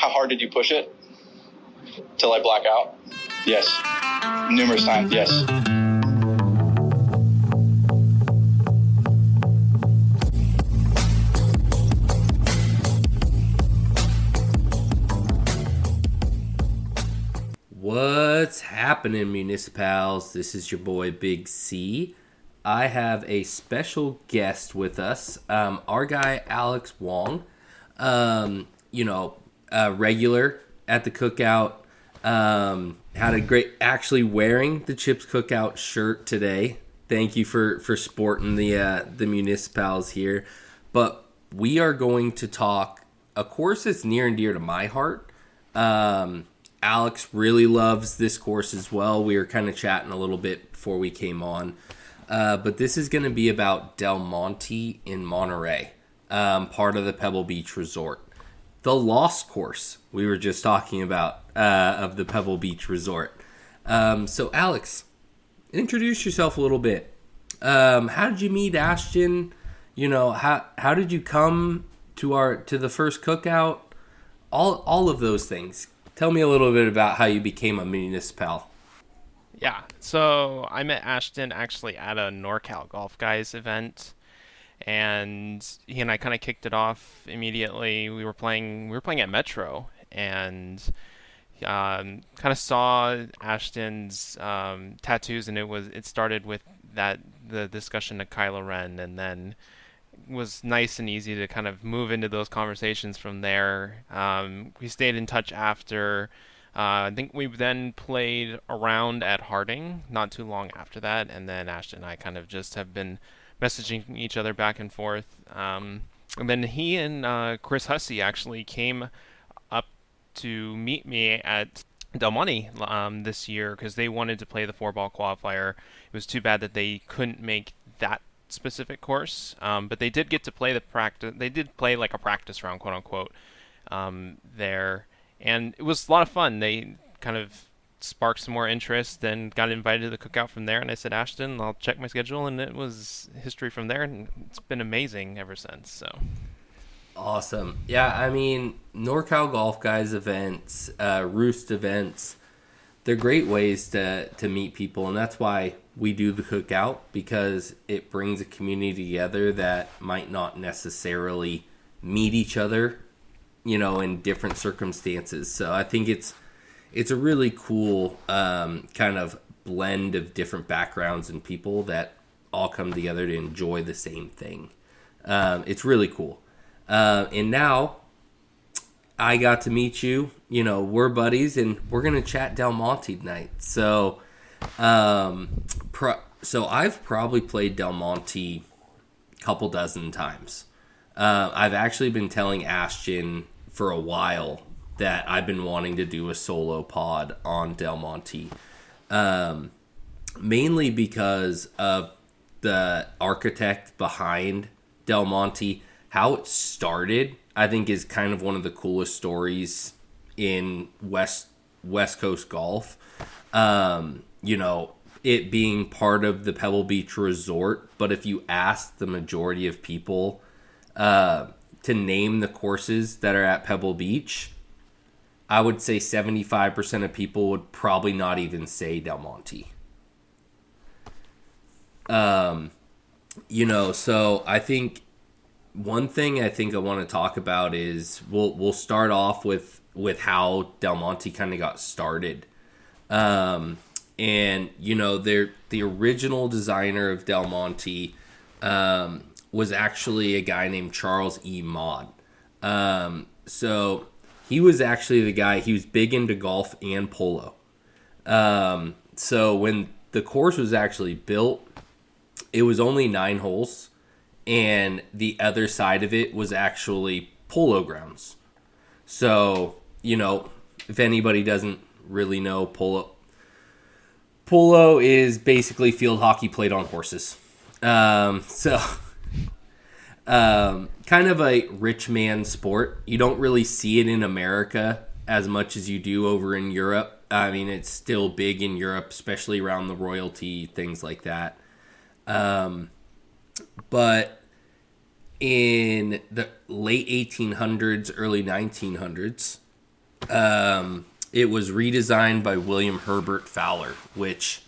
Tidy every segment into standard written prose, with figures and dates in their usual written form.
How hard did you push it? Till I black out? Yes. Numerous times, yes. What's happening, Municipals? This is your boy Big C. I have a special guest with us, our guy Alex Wong. Regular at the cookout. Had a great, actually wearing the Chips Cookout shirt today. Thank you for sporting the Municipals here. But we are going to talk a course that's near and dear to my heart. Alex really loves this course as well. We were kind of chatting a little bit before we came on. But this is going to be about Del Monte in Monterey, part of the Pebble Beach Resort. The Lost course we were just talking about of the Pebble Beach Resort. So, Alex, introduce yourself a little bit. How did you meet Ashton? How did you come to the first cookout? All of those things. Tell me a little bit about how you became a municipal. Yeah, so I met Ashton actually at a NorCal Golf Guys event, and he and I kind of kicked it off immediately. We were playing at Metro, and kind of saw Ashton's tattoos, and it started with the discussion of Kylo Ren, and then was nice and easy to kind of move into those conversations from there. We stayed in touch after. I think we then played around at Harding not too long after that, and then Ashton and I kind of just have been messaging each other back and forth. And then he and Chris Hussey actually came up to meet me at Del Monte this year because they wanted to play the 4-ball qualifier. It was too bad that they couldn't make that specific course, but they did get to play the practice. They did play like a practice round, quote unquote, there. And it was a lot of fun. They kind of sparked some more interest, then got invited to the cookout from there. And I said, Ashton, I'll check my schedule. And it was history from there. And it's been amazing ever since. So Awesome. Yeah, I mean, NorCal Golf Guys events, Roost events, they're great ways to meet people. And that's why we do the cookout, because it brings a community together that might not necessarily meet each other, in different circumstances. So I think it's a really cool kind of blend of different backgrounds and people that all come together to enjoy the same thing. It's really cool. And now I got to meet you. We're buddies, and we're gonna chat Del Monte tonight. So, so I've probably played Del Monte a couple dozen times. I've actually been telling Ashton for a while that I've been wanting to do a solo pod on Del Monte, mainly because of the architect behind Del Monte. How it started, I think, is kind of one of the coolest stories in West Coast golf. It being part of the Pebble Beach Resort, but if you ask the majority of people to name the courses that are at Pebble Beach, I would say 75% of people would probably not even say Del Monte. So I think one thing I want to talk about is we'll start off with how Del Monte kind of got started. The original designer of Del Monte was actually a guy named Charles E. Maud. So he was actually the guy, he was big into golf and polo. So when the course was actually built, it was only 9 holes, and the other side of it was actually polo grounds. So, if anybody doesn't really know, polo is basically field hockey played on horses. Kind of a rich man sport. You don't really see it in America as much as you do over in Europe. I mean, it's still big in Europe, especially around the royalty, things like that. But in the late 1800s, early 1900s, It was redesigned by William Herbert Fowler, which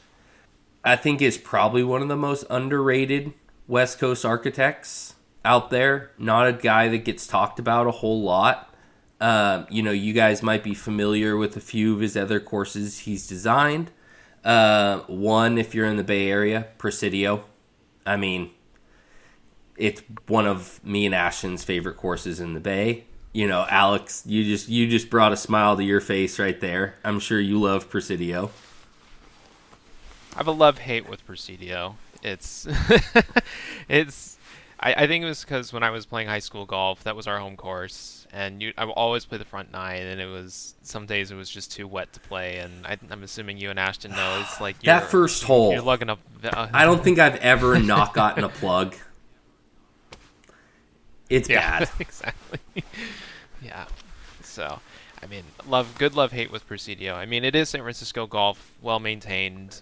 I think is probably one of the most underrated West Coast architects out there. Not a guy that gets talked about a whole lot. You guys might be familiar with a few of his other courses he's designed. One, if you're in the Bay Area, Presidio. I mean, it's one of me and Ashton's favorite courses in the Bay. Alex, you just brought a smile to your face right there. I'm sure you love Presidio. I have a love-hate with Presidio. It's I think it was because when I was playing high school golf, that was our home course, and I would always play the front nine, and some days it was just too wet to play, and I'm assuming you and Ashton know it's like that first hole. You're lugging up. I don't think I've ever not gotten a plug. It's bad. Exactly. Yeah. So, I mean, good love, hate with Presidio. I mean, it is San Francisco golf, well maintained.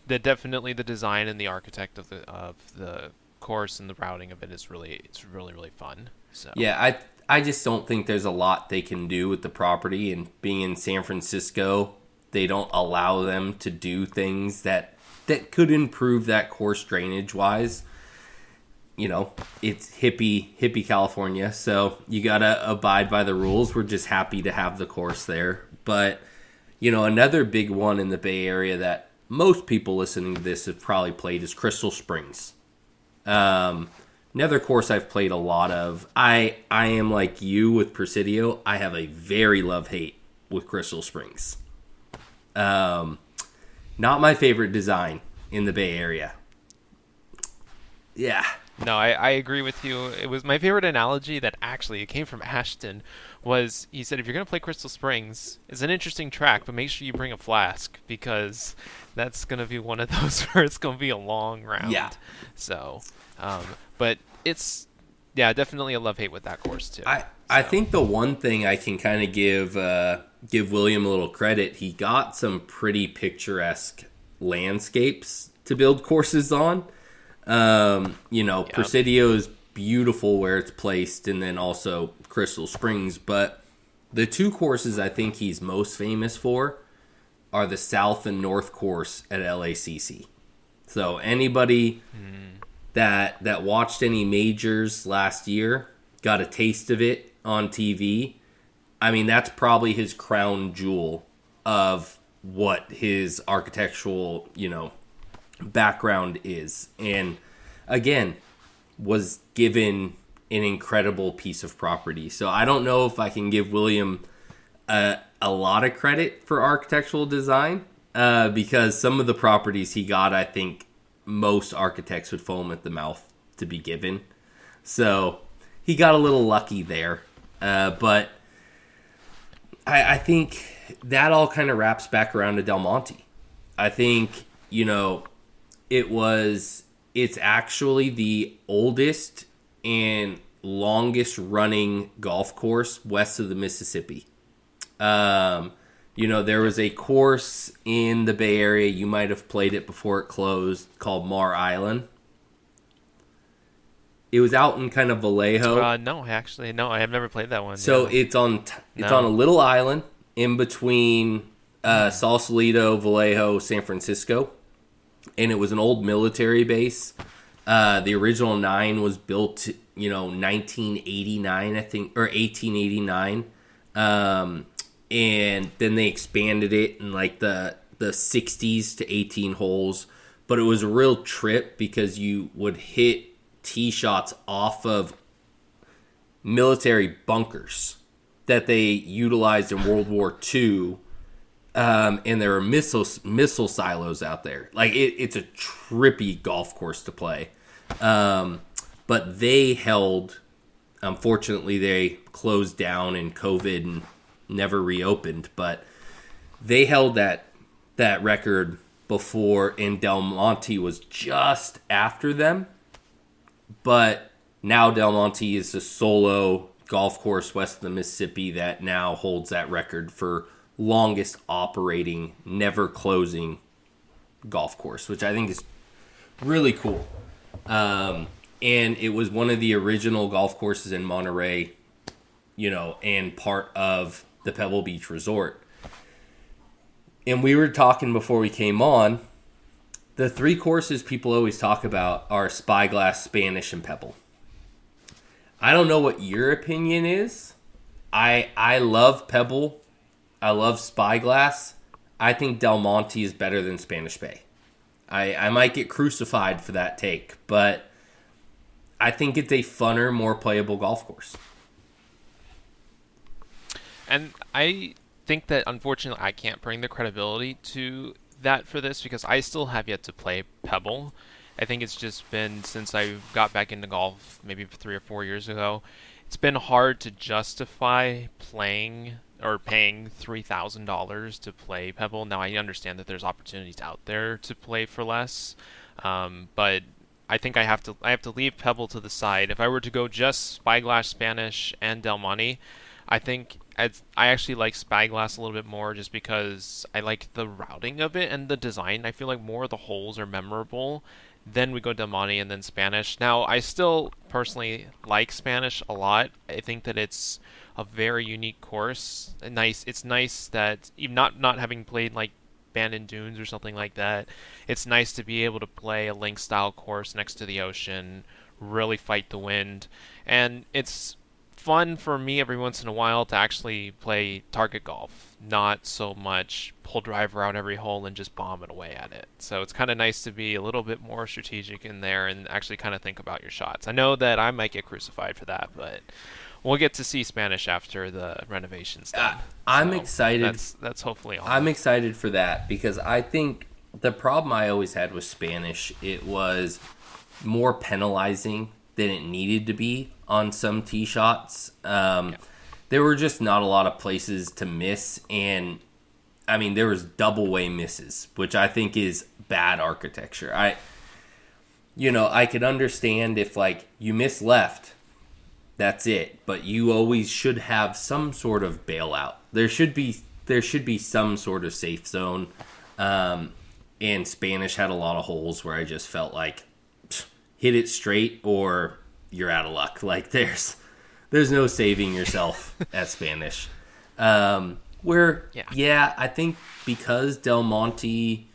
Definitely the design and the architect of the course and the routing of it's really fun. So yeah, I just don't think there's a lot they can do with the property, and being in San Francisco, they don't allow them to do things that could improve that course drainage wise. It's hippie California, so you gotta abide by the rules. We're just happy to have the course there. But another big one in the Bay Area that most people listening to this have probably played is Crystal Springs. Another course I've played a lot of. I am like you with Presidio. I have a very love-hate with Crystal Springs. Not my favorite design in the Bay Area. Yeah. No, I agree with you. It was my favorite analogy that actually it came from Ashton. Was he said if you're going to play Crystal Springs, it's an interesting track, but make sure you bring a flask because that's going to be one of those where it's going to be a long round. Yeah. So, but it's definitely a love-hate with that course too. I think the one thing I can kind of give William a little credit, he got some pretty picturesque landscapes to build courses on. Presidio is beautiful where it's placed, and then also Crystal Springs. But the two courses I think he's most famous for are the South and North course at LACC. So anybody that watched any majors last year got a taste of it on TV. I mean, that's probably his crown jewel of what his architectural, background is, and again was given an incredible piece of property. So I don't know if I can give William a lot of credit for architectural design because some of the properties he got, I think most architects would foam at the mouth to be given. So he got a little lucky there, but I think that all kind of wraps back around to Del Monte. I think it's actually the oldest and longest running golf course west of the Mississippi. There was a course in the Bay Area, you might have played it before it closed, called Mar Island. It was out in kind of Vallejo. No, I have never played that one. So it's on a little island in between Sausalito, Vallejo, San Francisco. And it was an old military base. The original 9 was built, 1989, I think, or 1889. And then they expanded it in like the 60s to 18 holes. But it was a real trip because you would hit tee shots off of military bunkers that they utilized in World War II. And there are missile silos out there. Like it's a trippy golf course to play. But they held, unfortunately, they closed down in COVID and never reopened. But they held that record before, and Del Monte was just after them. But now Del Monte is a solo golf course west of the Mississippi that now holds that record for longest operating, never closing golf course, which I think is really cool. And it was one of the original golf courses in Monterey, and part of the Pebble Beach Resort. And we were talking before we came on, the 3 courses people always talk about are Spyglass, Spanish, and Pebble. I don't know what your opinion is. I love Pebble. I love Spyglass. I think Del Monte is better than Spanish Bay. I might get crucified for that take, but I think it's a funner, more playable golf course. And I think that, unfortunately, I can't bring the credibility to that for this because I still have yet to play Pebble. I think it's just been since I got back into golf maybe 3 or 4 years ago. It's been hard to justify playing or paying $3,000 to play Pebble. Now I understand that there's opportunities out there to play for less, but I think I have to leave Pebble to the side. If I were to go just Spyglass, Spanish, and Del Monte, I think I actually like Spyglass a little bit more just because I like the routing of it and the design. I feel like more of the holes are memorable. Then we go Del Monte and then Spanish. Now, I still personally like Spanish a lot. I think that it's a very unique course. It's nice that even not having played like Bandon Dunes or something like that, it's nice to be able to play a link style course next to the ocean, really fight the wind, and it's fun for me every once in a while to actually play target golf, not so much pull driver out every hole and just bomb it away at it. So it's kind of nice to be a little bit more strategic in there and actually kind of think about your shots. I know that I might get crucified for that, but we'll get to see Spanish after the renovation's done. I'm excited. That's hopefully all. I'm excited for that because I think the problem I always had with Spanish, it was more penalizing than it needed to be on some tee shots. There were just not a lot of places to miss, and I mean there was double way misses, which I think is bad architecture. I could understand if like you miss left, that's it, but you always should have some sort of bailout. There should be some sort of safe zone. And Spanish had a lot of holes where I just felt like hit it straight or you're out of luck. Like there's no saving yourself at Spanish. I think because Del Monte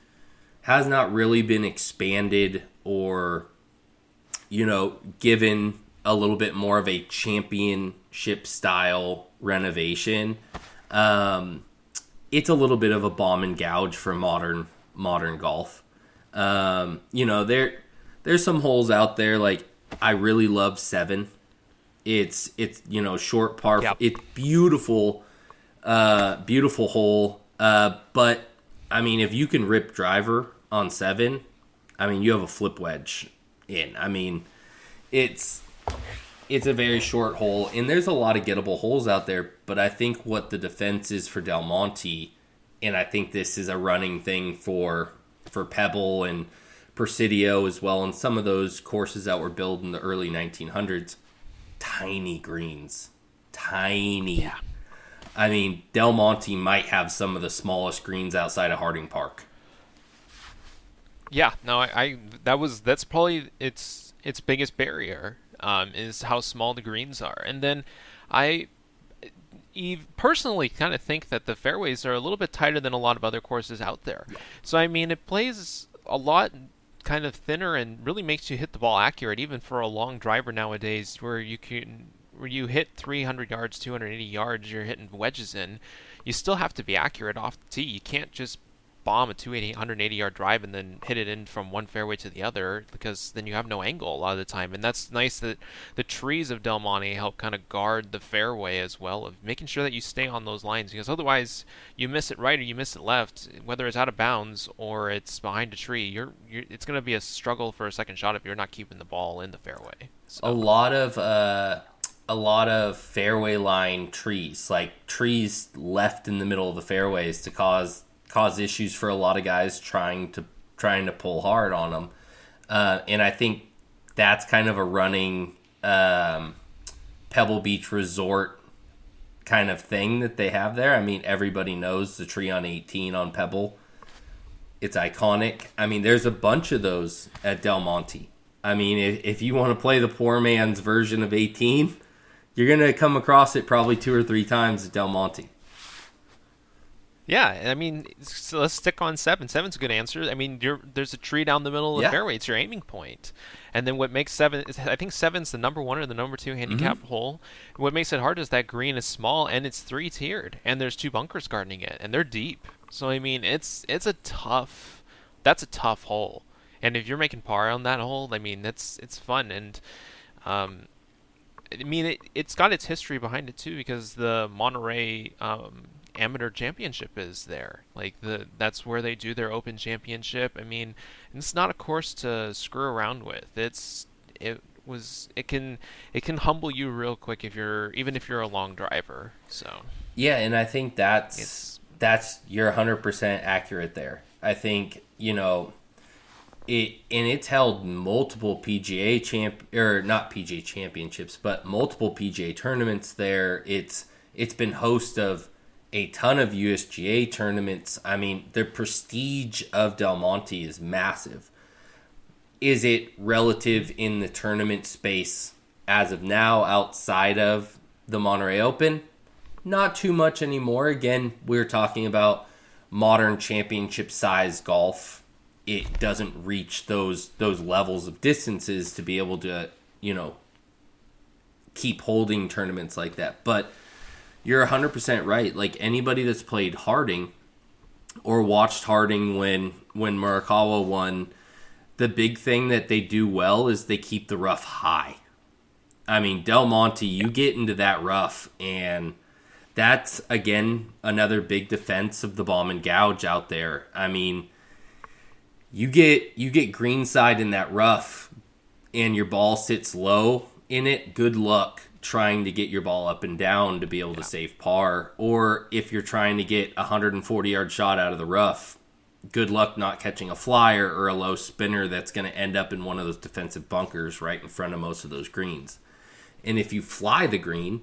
has not really been expanded or, given a little bit more of a championship style renovation, it's a little bit of a bomb and gouge for modern golf. There's some holes out there like I really love 7. It's short par. Yep. It's beautiful hole. But I mean, if you can rip driver on 7, I mean, you have a flip wedge in. I mean, it's a very short hole, and there's a lot of gettable holes out there. But I think what the defense is for Del Monte, and I think this is a running thing for Pebble and Presidio as well, and some of those courses that were built in the early 1900s, tiny greens. Tiny. Yeah. I mean, Del Monte might have some of the smallest greens outside of Harding Park. Yeah, no, that's probably its biggest barrier, is how small the greens are. And then I personally kind of think that the fairways are a little bit tighter than a lot of other courses out there. So, I mean, it plays a lot kind of thinner and really makes you hit the ball accurate, even for a long driver nowadays where you hit 300 yards, 280 yards, you're hitting wedges in. You still have to be accurate off the tee. You can't just bomb a 180-yard drive and then hit it in from one fairway to the other, because then you have no angle a lot of the time. And that's nice that the trees of Del Monte help kind of guard the fairway as well, of making sure that you stay on those lines, because otherwise you miss it right or you miss it left, whether it's out of bounds or it's behind a tree, it's going to be a struggle for a second shot if you're not keeping the ball in the fairway. So. A lot of fairway line trees, like trees left in the middle of the fairways to cause issues for a lot of guys trying to pull hard on them. And I think that's kind of a running Pebble Beach Resort kind of thing that they have there. I mean, everybody knows the tree on 18 on Pebble. It's iconic. I mean, there's a bunch of those at Del Monte. I mean, if you want to play the poor man's version of 18, you're going to come across it probably 2 or 3 times at Del Monte. Yeah, I mean, so let's stick on seven. Seven's a good answer. I mean, there's a tree down the middle of the Yeah. fairway. It's your aiming point. And then what makes seven is, I think seven's the number one or the number two handicap hole. What makes it hard is that green is small and it's three tiered, and there's two bunkers guarding it, and they're deep. So I mean, it's a tough. That's a tough hole. And if you're making par on that hole, I mean, it's fun. And um, I mean, it's got its history behind it too, because the Monterey Amateur Championship is there. Like that's where they do their Open Championship. I mean, it's not a course to screw around with. It can humble you real quick even if you're a long driver. So Yeah, and I think it's you're 100% accurate there. I think, it's held multiple PGA or not PGA championships, but multiple PGA tournaments there. It's been host of a ton of USGA tournaments. I mean, the prestige of Del Monte is massive. Is it relative in the tournament space as of now outside of the Monterey Open? Not too much anymore. Again, we're talking about modern championship size golf. It doesn't reach those levels of distances to be able to, keep holding tournaments like that. But you're 100% right. Like anybody that's played Harding or watched Harding when Morikawa won, the big thing that they do well is they keep the rough high. I mean, Del Monte, you get into that rough, and that's, again, another big defense of the bomb and gouge out there. I mean, you get greenside in that rough, and your ball sits low in it. Good luck trying to get your ball up and down to be able to save par. Or if you're trying to get a 140-yard shot out of the rough, good luck not catching a flyer or a low spinner that's going to end up in one of those defensive bunkers right in front of most of those greens. And if you fly the green,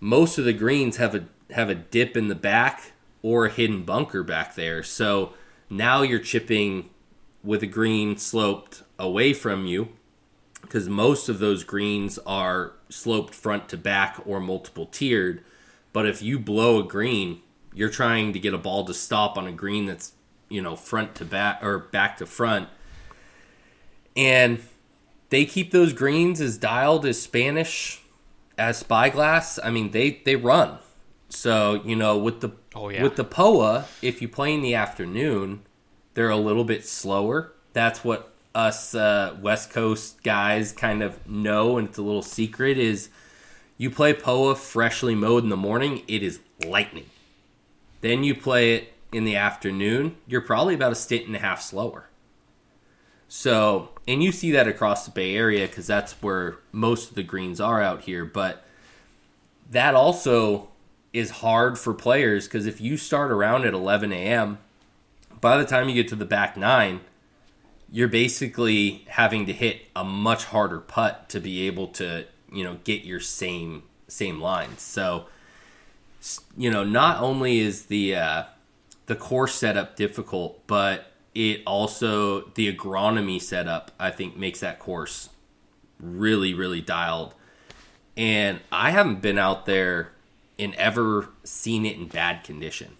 most of the greens have a dip in the back or a hidden bunker back there. So now you're chipping with a green sloped away from you, because most of those greens are sloped front to back or multiple tiered. But if you blow a green, you're trying to get a ball to stop on a green that's, front to back or back to front. And they keep those greens as dialed as Spanish as Spyglass. I mean, they run. So, with the with the POA, if you play in the afternoon, they're a little bit slower. That's what us West Coast guys kind of know, and it's a little secret, is you play POA freshly mowed in the morning, it is lightning. Then you play it in the afternoon, you're probably about a stint and a half slower. So, and you see that across the Bay Area because that's where most of the greens are out here. But that also is hard for players, because if you start around at 11 a.m., by the time you get to the back nine, you're basically having to hit a much harder putt to be able to, get your same lines. So, not only is the course setup difficult, but it also, the agronomy setup, I think, makes that course really, really dialed. And I haven't been out there and ever seen it in bad condition.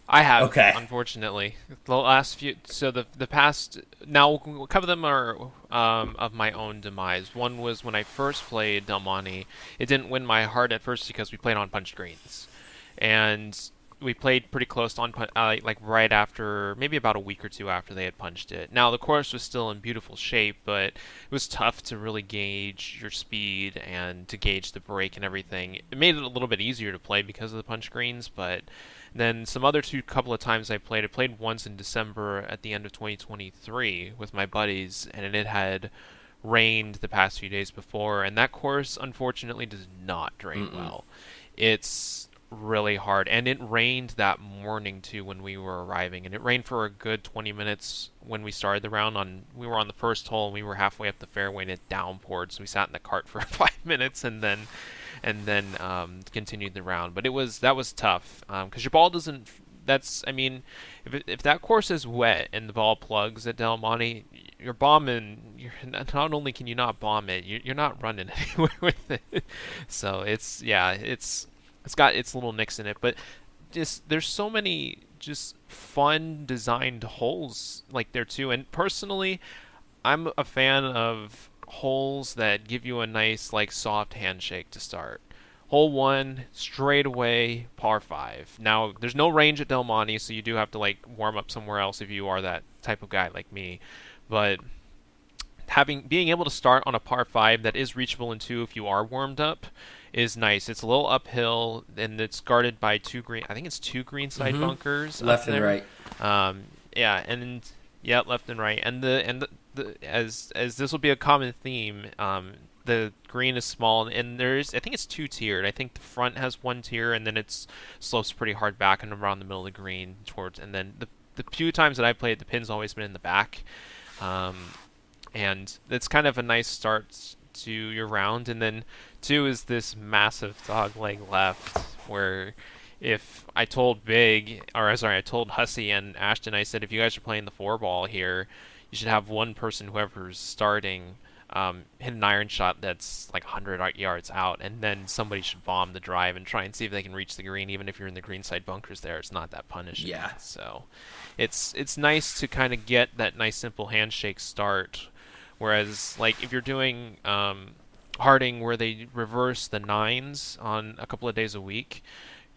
I have, Okay. Unfortunately. The last few, so the past, now a couple of them are of my own demise. One was when I first played Del Monte. It didn't win my heart at first because we played on punched greens. And we played pretty close on like right after, maybe about a week or two after they had punched it. Now the course was still in beautiful shape, but it was tough to really gauge your speed and to gauge the break and everything. It made it a little bit easier to play because of the punch greens, but then some other couple of times I played once in December at the end of 2023 with my buddies, and it had rained the past few days before, and that course unfortunately does not drain well. It's really hard, and it rained that morning too when we were arriving, and it rained for a good 20 minutes when we started the round. We were on the first hole and we were halfway up the fairway and it downpoured, so we sat in the cart for 5 minutes and then continued the round. But that was tough, because your ball doesn't. That's, I mean, if that course is wet and the ball plugs at Del Monte, you're bombing. Not only can you not bomb it, you're not running anywhere with it. So it's it's got its little nicks in it, but just there's so many just fun designed holes like there too. And personally, I'm a fan of holes that give you a nice like soft handshake to start. Hole one, straight away, par five. Now there's no range at Del Monte, so you do have to like warm up somewhere else if you are that type of guy like me. But being able to start on a par five that is reachable in two if you are warmed up is nice. It's a little uphill and it's guarded by I think it's two greenside bunkers left up and there. right. Yeah, and yeah, left and right. And the as this will be a common theme, the green is small and I think it's two tiered. I think the front has one tier and then it slopes pretty hard back and around the middle of the green towards, and then the few times that I played, the pin's always been in the back. And it's kind of a nice start to your round. And then two is this massive dog leg left where if I told I told Hussey and Ashton, I said, if you guys are playing the four ball here, you should have one person, whoever's starting, hit an iron shot that's like 100 yards out, and then somebody should bomb the drive and try and see if they can reach the green, even if you're in the greenside bunkers there. It's not that punishing. Yeah. So it's nice to kind of get that nice simple handshake start. Whereas, like, if you're doing Harding where they reverse the nines on a couple of days a week,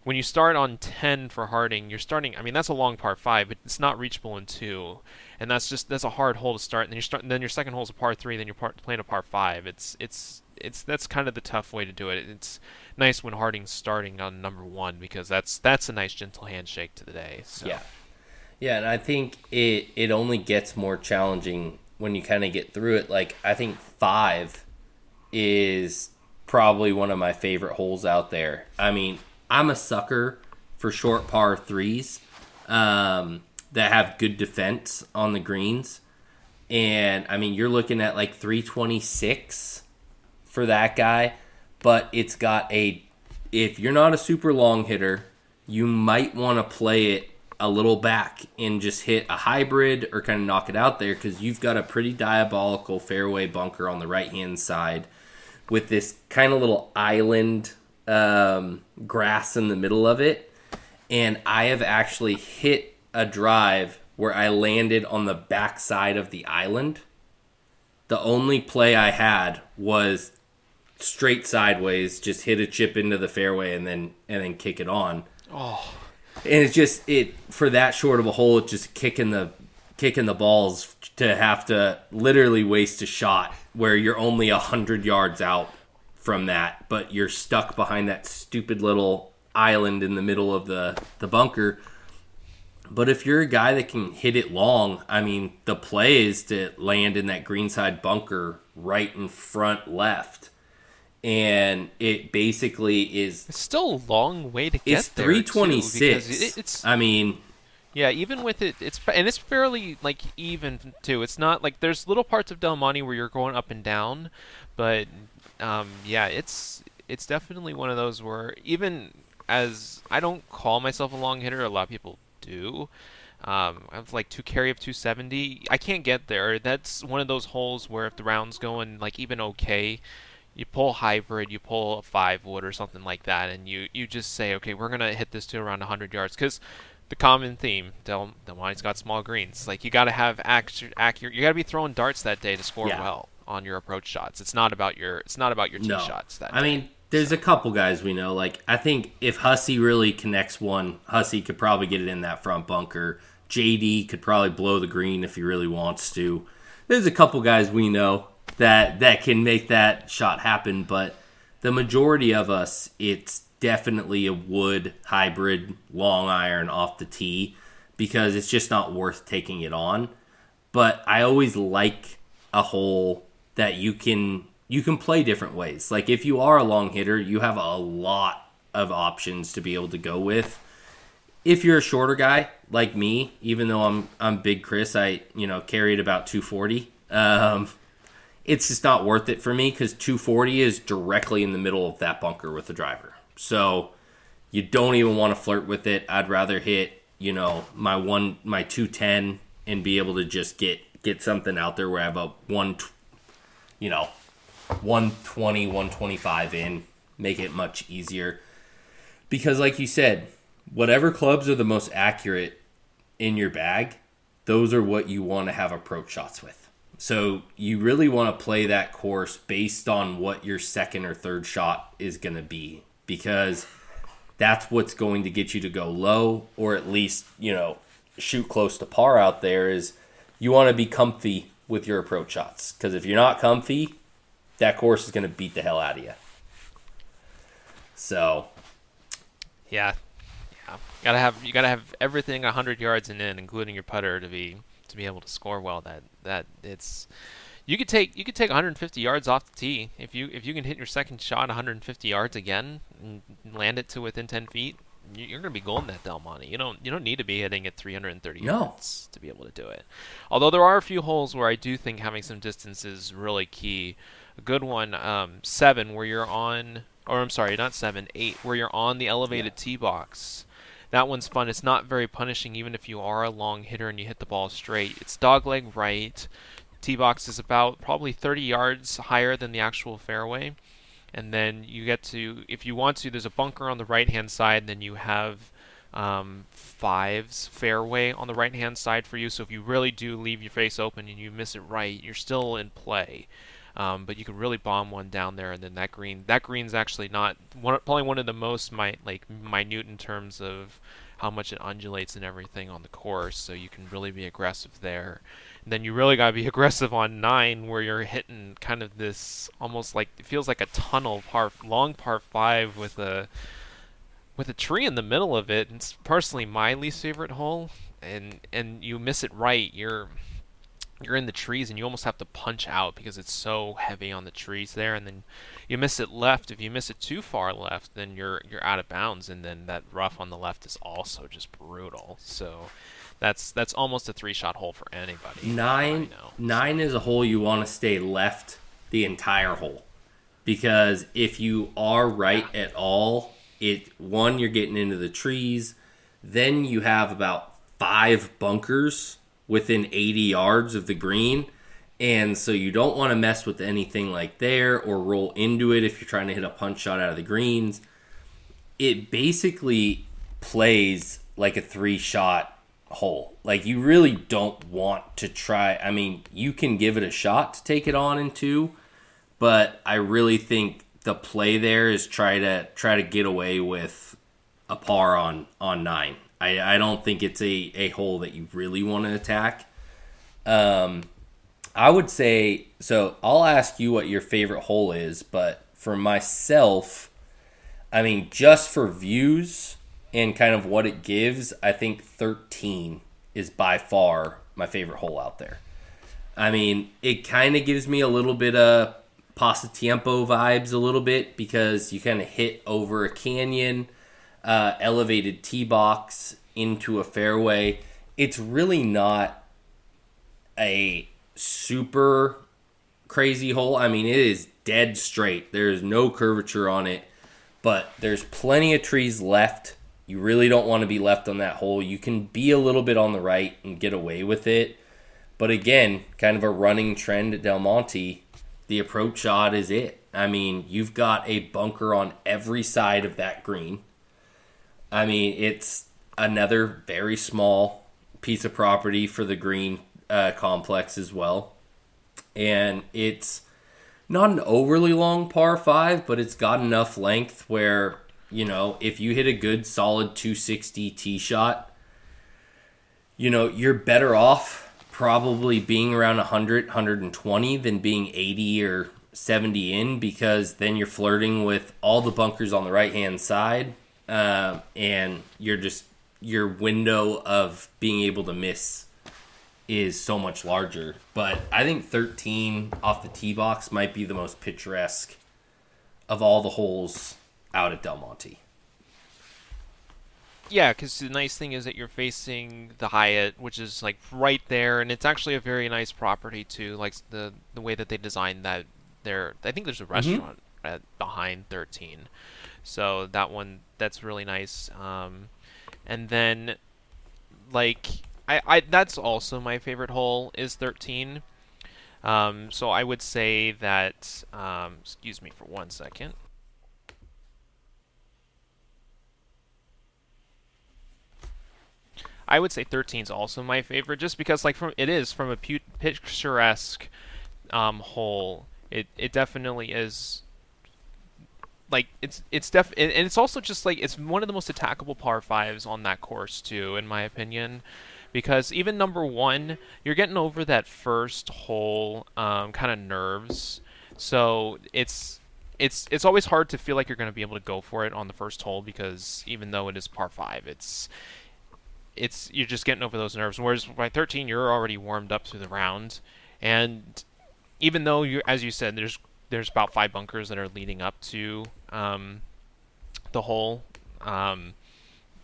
when you start on 10 for Harding, you're starting, I mean, that's a long par 5, but it's not reachable in 2. And that's a hard hole to start. And then your second hole is a par 3, then you're playing a par 5. That's kind of the tough way to do it. It's nice when Harding's starting on number 1 because that's a nice gentle handshake to the day. So. Yeah. Yeah, and I think it only gets more challenging when you kind of get through it. Like, I think 5 is probably one of my favorite holes out there. I mean, I'm a sucker for short par 3s that have good defense on the greens. And, I mean, you're looking at like 326 for that guy. But it's got if you're not a super long hitter, you might want to play it a little back and just hit a hybrid or kind of knock it out there because you've got a pretty diabolical fairway bunker on the right-hand side with this kind of little island grass in the middle of it. And I have actually hit a drive where I landed on the back side of the island. The only play I had was straight sideways, just hit a chip into the fairway and then kick it on. Oh. And it's just for that short of a hole, it's just kicking the balls to have to literally waste a shot where you're only 100 yards out from that, but you're stuck behind that stupid little island in the middle of the bunker. But if you're a guy that can hit it long, I mean, the play is to land in that greenside bunker right in front left. And it basically is... It's still a long way to get there. It's 326. It's, I mean... Yeah, even with it, it's fairly, like, even, too. It's not, like, there's little parts of Del Monte where you're going up and down. But, yeah, it's definitely one of those where even as... I don't call myself a long hitter. A lot of people do. I have, like, 2 carry of 270. I can't get there. That's one of those holes where if the round's going, like, even okay... You pull hybrid, you pull a 5-wood or something like that, and you just say, okay, we're going to hit this to around 100 yards. Because the common theme, Del Monte's got small greens. Like, you got to have accurate. You got to be throwing darts that day to score well on your approach shots. It's not about your tee shots that day. I mean, there's a couple guys we know. Like, I think if Hussey really connects one, Hussey could probably get it in that front bunker. JD could probably blow the green if he really wants to. There's a couple guys we know that can make that shot happen, but the majority of us, it's definitely a wood hybrid long iron off the tee because it's just not worth taking it on. But I always like a hole that you can play different ways. Like if you are a long hitter, you have a lot of options to be able to go with. If you're a shorter guy like me, even though I'm big Chris, I carried about 240. It's just not worth it for me because 240 is directly in the middle of that bunker with the driver. So you don't even want to flirt with it. I'd rather hit, my 210 and be able to just get something out there where I have a 120, 125 in, make it much easier. Because, like you said, whatever clubs are the most accurate in your bag, those are what you want to have approach shots with. So you really want to play that course based on what your second or third shot is going to be, because that's what's going to get you to go low, or at least, shoot close to par out there. Is you want to be comfy with your approach shots, because if you're not comfy, that course is going to beat the hell out of you. So, Yeah, you gotta have everything 100 yards and in, including your putter, to be able to score well. That it's you could take 150 yards off the tee if you can hit your second shot 150 yards again and land it to within 10 feet. You're going to be golden at Del Monte. You don't need to be hitting it 330 yards to be able to do it. Although there are a few holes where I do think having some distance is really key. A good one, 7, where you're on, or I'm sorry, not 7, 8, where you're on the elevated tee box. That one's fun. It's not very punishing, even if you are a long hitter and you hit the ball straight. It's dogleg right. Tee box is about probably 30 yards higher than the actual fairway. And then you get to, if you want to, there's a bunker on the right-hand side, and then you have 5's fairway on the right-hand side for you. So if you really do leave your face open and you miss it right, you're still in play. But you can really bomb one down there, and then that green's actually not probably one of the most minute in terms of how much it undulates and everything on the course. So you can really be aggressive there. And then you really got to be aggressive on 9, where you're hitting kind of this almost like, it feels like a tunnel long par 5 with a tree in the middle of it. And it's personally my least favorite hole. And you miss it right, you're in the trees and you almost have to punch out because it's so heavy on the trees there. And then you miss it left. If you miss it too far left, then you're out of bounds, and then that rough on the left is also just brutal. So that's almost a 3-shot hole for anybody. 9 is a hole you want to stay left the entire hole, because if you are right at all, you're getting into the trees. Then you have about 5 bunkers within 80 yards of the green, and so you don't want to mess with anything like there or roll into it if you're trying to hit a punch shot out of the greens. It basically plays like a 3-shot hole. Like, you really don't want to try. I mean, you can give it a shot to take it on in 2, but I really think the play there is try to get away with a par on 9. I don't think it's a hole that you really want to attack. I would say, so I'll ask you what your favorite hole is, but for myself, I mean, just for views and kind of what it gives, I think 13 is by far my favorite hole out there. I mean, it kind of gives me a little bit of Pasatiempo vibes a little bit, because you kind of hit over a canyon, elevated tee box into a fairway. It's really not a super crazy hole. I mean, it is dead straight. There's no curvature on it, but there's plenty of trees left. You really don't want to be left on that hole. You can be a little bit on the right and get away with it. But again, kind of a running trend at Del Monte, the approach shot is it. I mean, you've got a bunker on every side of that green. I mean, it's another very small piece of property for the green complex as well. And it's not an overly long par 5, but it's got enough length where, if you hit a good solid 260 tee shot, you're better off probably being around 100, 120 than being 80 or 70 in, because then you're flirting with all the bunkers on the right-hand side, and your window of being able to miss is so much larger. But I think 13 off the tee box might be the most picturesque of all the holes out at Del Monte. Yeah, because the nice thing is that you're facing the Hyatt, which is like right there, and it's actually a very nice property too. Like the way that they designed that. I think there's a restaurant behind 13, so that's really nice. And then, like, I that's also my favorite hole is 13. So I would say that. Excuse me for one second. I would say 13 is also my favorite, just because like from a picturesque hole. It definitely is like and it's also just like it's one of the most attackable par fives on that course too, in my opinion, because even number one, you're getting over that first hole kind of nerves, so it's always hard to feel like you're going to be able to go for it on the first hole, because even though it is par five, it's you're just getting over those nerves. Whereas by 13, you're already warmed up through the round, and even though you, as you said, there's about 5 bunkers that are leading up to the hole.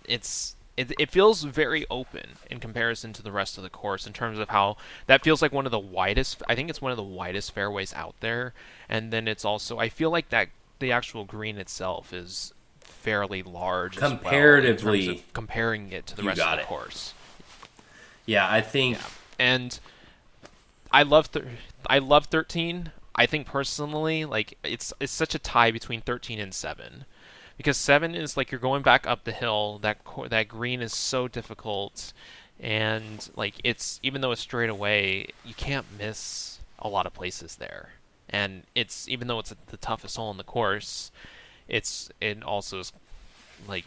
It feels very open in comparison to the rest of the course, in terms of how that feels like one of the widest. I think it's one of the widest fairways out there, and then it's also, I feel like that the actual green itself is fairly large comparatively, as well, in terms of comparing it to the rest of the course. Yeah, I think, and I love 13. I think personally, like it's such a tie between 13 and 7, because 7 is like you're going back up the hill. That green is so difficult, and like it's, even though it's straight away, you can't miss a lot of places there. And it's, even though it's the toughest hole in the course, it also is like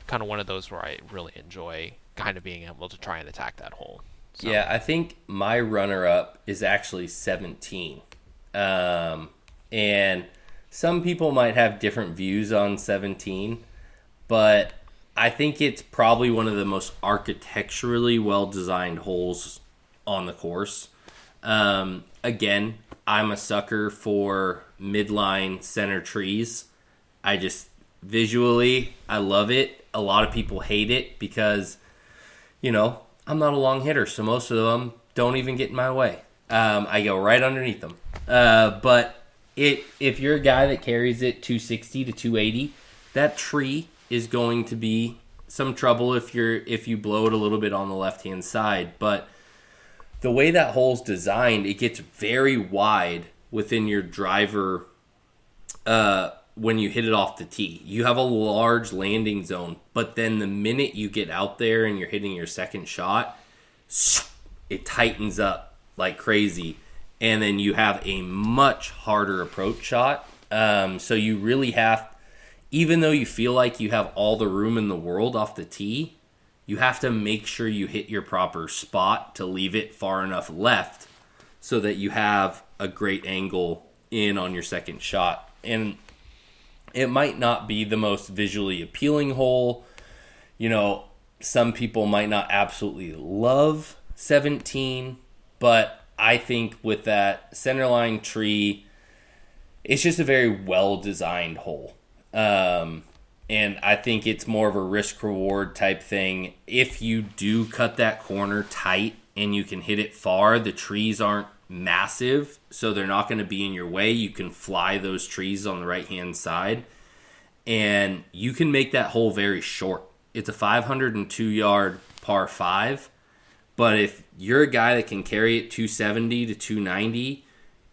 kind of one of those where I really enjoy kind of being able to try and attack that hole. So. Yeah, I think my runner-up is actually 17. And some people might have different views on 17, but I think it's probably one of the most architecturally well-designed holes on the course. Again, I'm a sucker for midline center trees. I just, visually, I love it. A lot of people hate it because, I'm not a long hitter, so most of them don't even get in my way. I go right underneath them. But if you're a guy that carries it 260 to 280, that tree is going to be some trouble if you blow it a little bit on the left-hand side. But the way that hole's designed, it gets very wide within your driver when you hit it off the tee. You have a large landing zone, but then the minute you get out there and you're hitting your second shot, it tightens up like crazy, and then you have a much harder approach shot. So you really have, even though you feel like you have all the room in the world off the tee, you have to make sure you hit your proper spot to leave it far enough left so that you have a great angle in on your second shot. And it might not be the most visually appealing hole. Some people might not absolutely love 17, but I think with that centerline tree, it's just a very well-designed hole. And I think it's more of a risk-reward type thing. If you do cut that corner tight and you can hit it far, the trees aren't massive, so they're not going to be in your way. You can fly those trees on the right-hand side, and you can make that hole very short. It's a 502-yard par 5, but if you're a guy that can carry it 270 to 290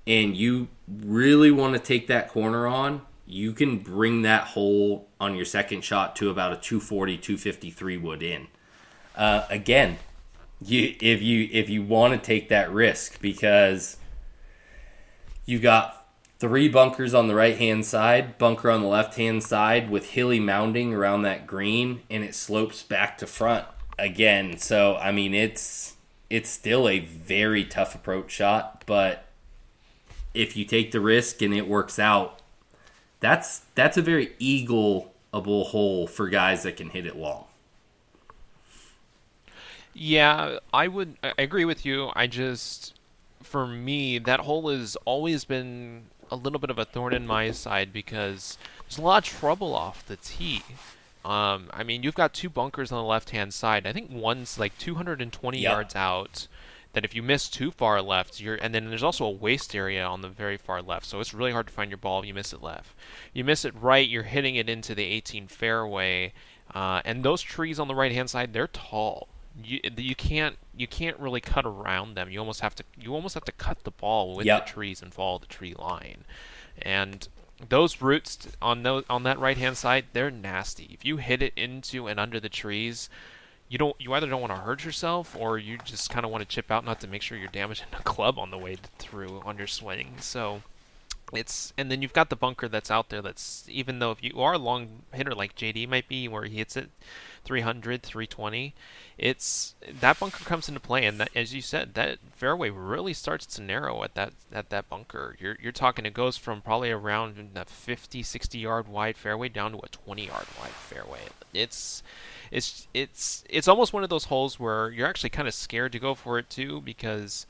and you really want to take that corner on, you can bring that hole on your second shot to about a 240, 253 wood in. Again, if you want to take that risk, because you've got 3 bunkers on the right-hand side, bunker on the left-hand side with hilly mounding around that green, and it slopes back to front again. So, I mean, it's still a very tough approach shot, but if you take the risk and it works out, that's a very eagle-able hole for guys that can hit it long. Yeah, I agree with you. For me, that hole has always been a little bit of a thorn in my side because there's a lot of trouble off the tee. I mean, you've got 2 bunkers on the left-hand side. I think one's like 220 yards out. That if you miss too far left, and then there's also a waste area on the very far left, so it's really hard to find your ball if you miss it left. You miss it right, you're hitting it into the 18 fairway, and those trees on the right-hand side, they're tall. You can't really cut around them. You almost have to cut the ball with the trees and follow the tree line. And those roots on that right-hand side, they're nasty. If you hit it into and under the trees, you either don't want to hurt yourself or you just kind of want to chip out not to make sure you're damaging the club on the way through on your swing. So and then you've got the bunker that's out there that's, even though if you are a long hitter like JD might be, where he hits it 300, 320, it's that bunker comes into play, and that, as you said, that fairway really starts to narrow at that bunker. You're talking, it goes from probably around a 50, 60 yard wide fairway down to a 20-yard wide fairway. It's almost one of those holes where you're actually kind of scared to go for it too, because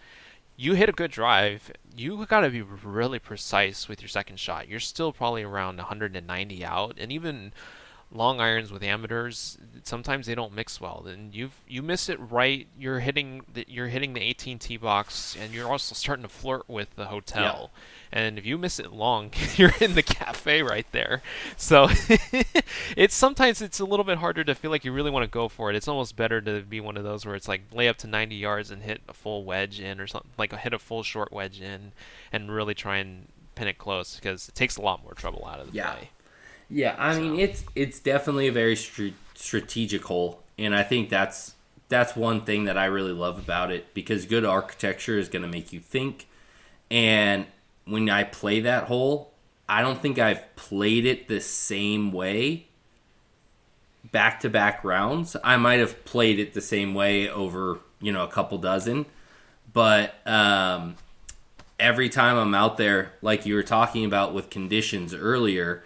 you hit a good drive, you got to be really precise with your second shot. You're still probably around 190 out, and even long irons with amateurs, sometimes they don't mix well. And you miss it right, you're hitting the 18 tee box, and you're also starting to flirt with the hotel. Yeah. And if you miss it long, you're in the cafe right there. So sometimes it's a little bit harder to feel like you really want to go for it. It's almost better to be one of those where it's like lay up to 90 yards and hit a full wedge in, or something, like hit a full short wedge in, and really try and pin it close, because it takes a lot more trouble out of the play. Yeah, I mean, it's definitely a very strategic hole, and I think that's one thing that I really love about it, because good architecture is going to make you think. And when I play that hole, I don't think I've played it the same way back-to-back rounds. I might have played it the same way over, a couple dozen, but every time I'm out there, like you were talking about with conditions earlier,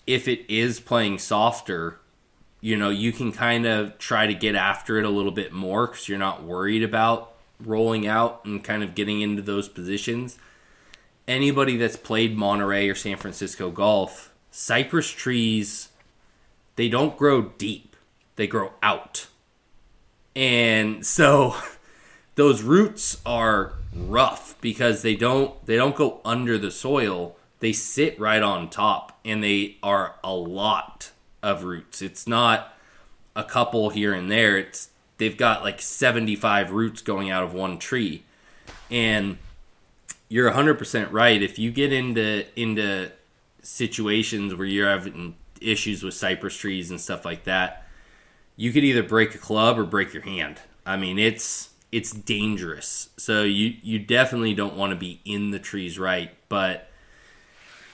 if it is playing softer, you can kind of try to get after it a little bit more, because you're not worried about rolling out and kind of getting into those positions. Anybody that's played Monterey or San Francisco golf, cypress trees, they don't grow deep. They grow out. And so those roots are rough, because they don't go under the soil. They sit right on top, and they are a lot of roots. It's not a couple here and there. They've got like 75 roots going out of one tree. And you're 100% right. If you get into situations where you're having issues with cypress trees and stuff like that, you could either break a club or break your hand. I mean, it's dangerous. So you definitely don't want to be in the trees, right? But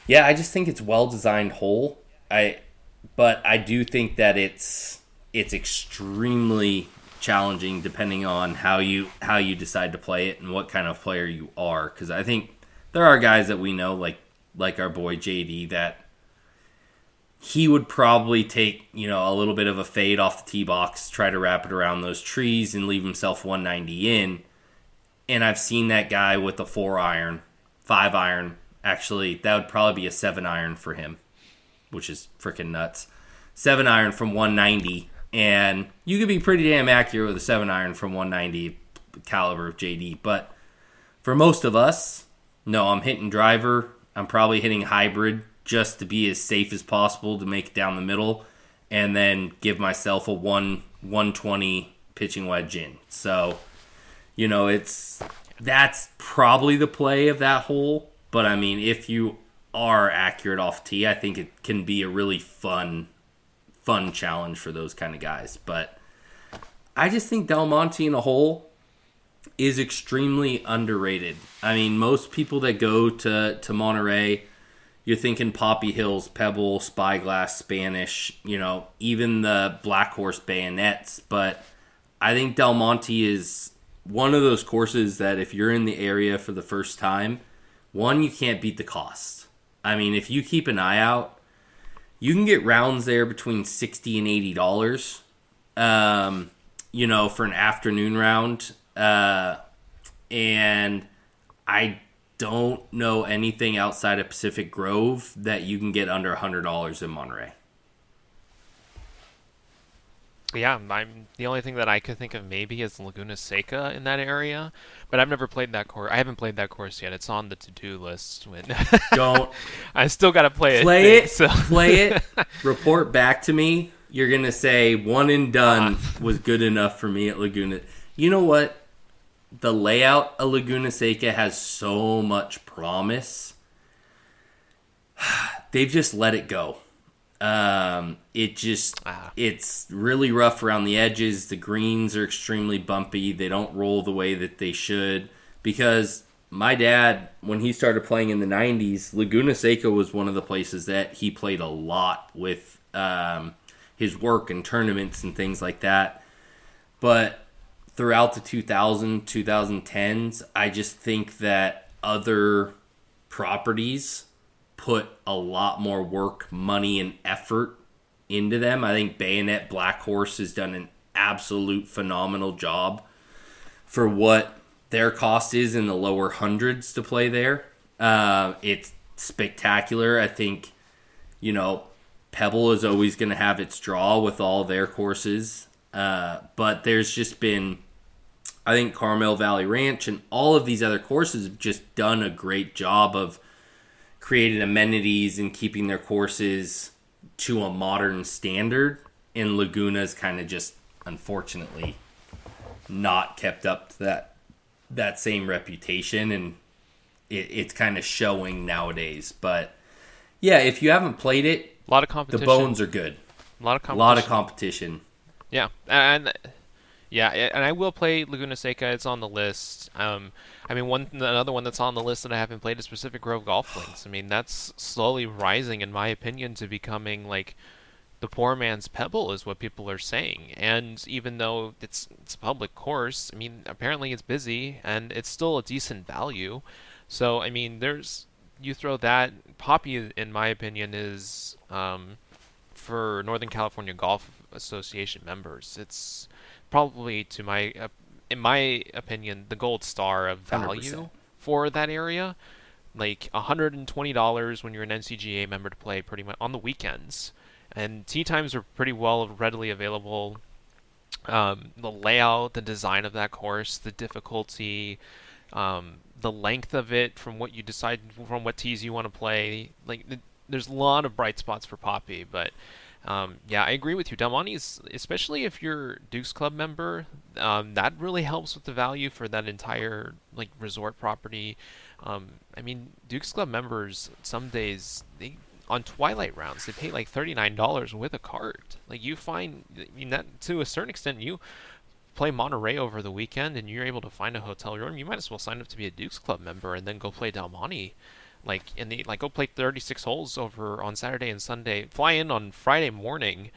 yeah, I just think it's well-designed hole. But I do think that it's extremely challenging depending on how you decide to play it and what kind of player you are. Because I think there are guys that we know, like our boy JD, that he would probably take a little bit of a fade off the tee box, try to wrap it around those trees, and leave himself 190 in. And I've seen that guy with a 4-iron, 5-iron. Actually, that would probably be a 7-iron for him, which is freaking nuts. 7-iron from 190, and you could be pretty damn accurate with a 7-iron from 190 caliber of JD. But for most of us, no, I'm hitting driver. I'm probably hitting hybrid just to be as safe as possible to make it down the middle, and then give myself a 120 pitching wedge in. So, that's probably the play of that hole. But, I mean, if you are accurate off tee, I think it can be a really fun challenge for those kind of guys. But I just think Del Monte in a hole is extremely underrated. I mean, most people that go to Monterey, you're thinking Poppy Hills, Pebble, Spyglass, Spanish, even the Black Horse bayonets. But I think Del Monte is one of those courses that if you're in the area for the first time, one, you can't beat the cost. I mean, if you keep an eye out, you can get rounds there between $60 and $80, for an afternoon round. And I don't know anything outside of Pacific Grove that you can get under $100 in Monterey. Yeah, the only thing that I could think of maybe is Laguna Seca in that area, but I've never played that course. I haven't played that course yet. It's on the to-do list. Don't. I still got to play it. Play it. Report back to me. You're gonna say one and done was good enough for me at Laguna. You know what? The layout of Laguna Seca has so much promise. They've just let it go. It's really rough around the edges. The greens are extremely bumpy. They don't roll the way that they should. Because my dad, when he started playing in the 90s, Laguna Seca was one of the places that he played a lot with his work and tournaments and things like that. But throughout the 2010s, I just think that other properties put a lot more work, money, and effort into them. I think Bayonet Black Horse has done an absolute phenomenal job for what their cost is in the lower hundreds to play there. It's spectacular. I think, Pebble is always going to have its draw with all their courses. But there's just been, I think Carmel Valley Ranch and all of these other courses have just done a great job of creating amenities and keeping their courses to a modern standard. And Laguna's kind of just, unfortunately, not kept up to that same reputation. And it's kind of showing nowadays. But, yeah, if you haven't played it, A lot of competition. the bones are good. A lot of competition. A lot of competition. Yeah, and I will play Laguna Seca. It's on the list. Another one that's on the list that I haven't played is Pacific Grove Golf Links. I mean, that's slowly rising, in my opinion, to becoming like the poor man's Pebble, is what people are saying. And even though it's a public course, I mean, apparently it's busy and it's still a decent value. So I mean, you throw that. Poppy, in my opinion, is for Northern California Golf Association members. It's probably, in my opinion, the gold star of value 100%. for that area. Like $120 when you're an NCGA member to play pretty much on the weekends. And tee times are pretty well readily available. The layout, the design of that course, the difficulty, the length of it, from what you decide, from what tees you want to play. Like, there's a lot of bright spots for Poppy, but yeah, I agree with you. Del Monte is, especially if you're Duke's Club member, that really helps with the value for that entire like resort property. I mean, Duke's Club members some days on twilight rounds they pay like $39 with a cart. Like, you find, I mean, that to a certain extent, you play Monterey over the weekend and you're able to find a hotel room, you might as well sign up to be a Duke's Club member and then go play Del Monte. Go play 36 holes over on Saturday and Sunday, fly in on Friday morning,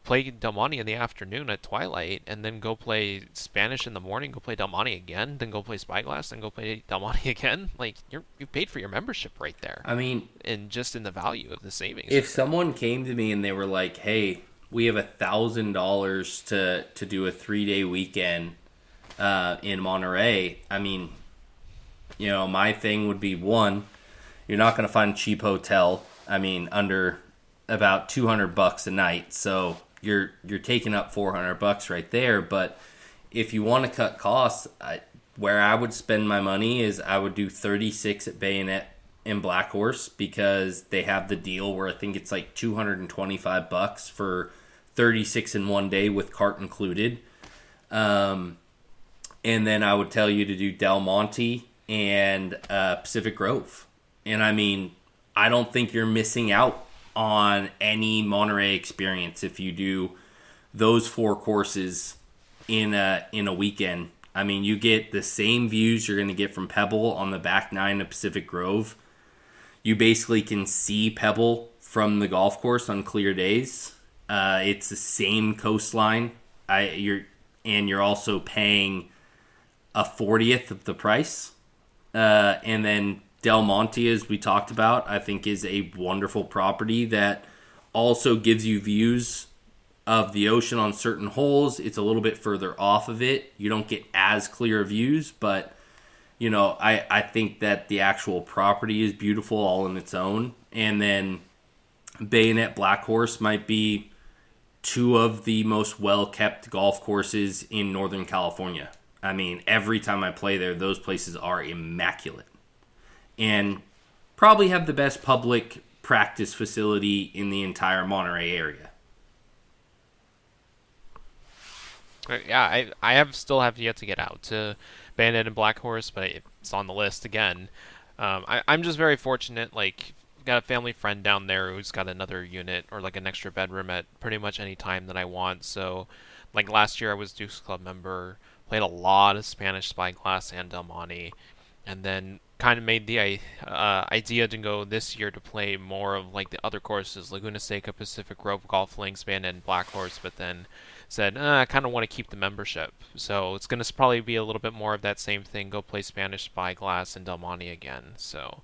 play Del Monte in the afternoon at twilight, and then go play Spanish in the morning, go play Del Monte again, then go play Spyglass, then go play Del Monte again. Like, you paid for your membership right there. I mean, and just in the value of the savings. If someone came to me and they were like, "Hey, we have $1,000 to do a 3-day weekend in Monterey," I mean, my thing would be, one, you're not going to find a cheap hotel. I mean, under about $200 a night. So you're taking up $400 right there. But if you want to cut costs, where I would spend my money is I would do 36 at Bayonet and Black Horse, because they have the deal where I think it's like $225 for 36 in one day with cart included. And then I would tell you to do Del Monte and Pacific Grove. And I mean, I don't think you're missing out on any Monterey experience if you do those 4 courses in a weekend. I mean, you get the same views you're going to get from Pebble on the back 9 of Pacific Grove. You basically can see Pebble from the golf course on clear days. It's the same coastline. You're also paying a 40th of the price. And then Del Monte, as we talked about, I think is a wonderful property that also gives you views of the ocean on certain holes. It's a little bit further off of it. You don't get as clear views, but I think that the actual property is beautiful all in its own. And then Bayonet Black Horse might be 2 of the most well-kept golf courses in Northern California. I mean, every time I play there, those places are immaculate. And probably have the best public practice facility in the entire Monterey area. Yeah, I still have yet to get out to Bayonet and Black Horse, but it's on the list again. I'm just very fortunate, like, got a family friend down there who's got another unit or like an extra bedroom at pretty much any time that I want. So, like last year, I was Duke's Club member, played a lot of Spanish Spyglass and Del Monte, and then kind of made the idea to go this year to play more of like the other courses, Laguna Seca, Pacific Grove, Golf Links, Band, and Black Horse, but then said, I kind of want to keep the membership. So it's going to probably be a little bit more of that same thing, go play Spanish Spyglass and Del Monte again. So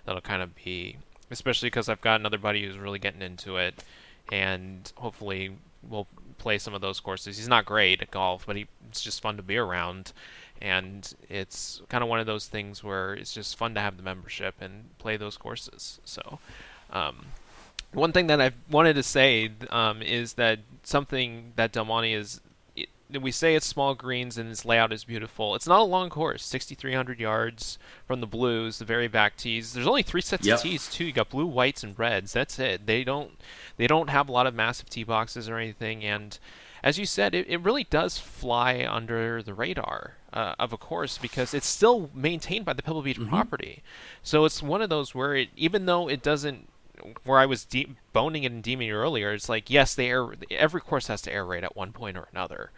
that'll kind of be, especially because I've got another buddy who's really getting into it, and hopefully we'll play some of those courses. He's not great at golf, but it's just fun to be around. And it's kind of one of those things where it's just fun to have the membership and play those courses. So, one thing that I wanted to say is that something that Del Monte is, we say it's small greens and its layout is beautiful. It's not a long course, 6,300 yards from the blues, the very back tees. There's only 3 sets of tees too. You got blue, whites, and reds. That's it. They don't have a lot of massive tee boxes or anything. And as you said, it really does fly under the radar of a course because it's still maintained by the Pebble Beach property. So it's one of those where even though it doesn't, where I was boning it and deeming it earlier, it's like, yes, every course has to aerate at one point or another.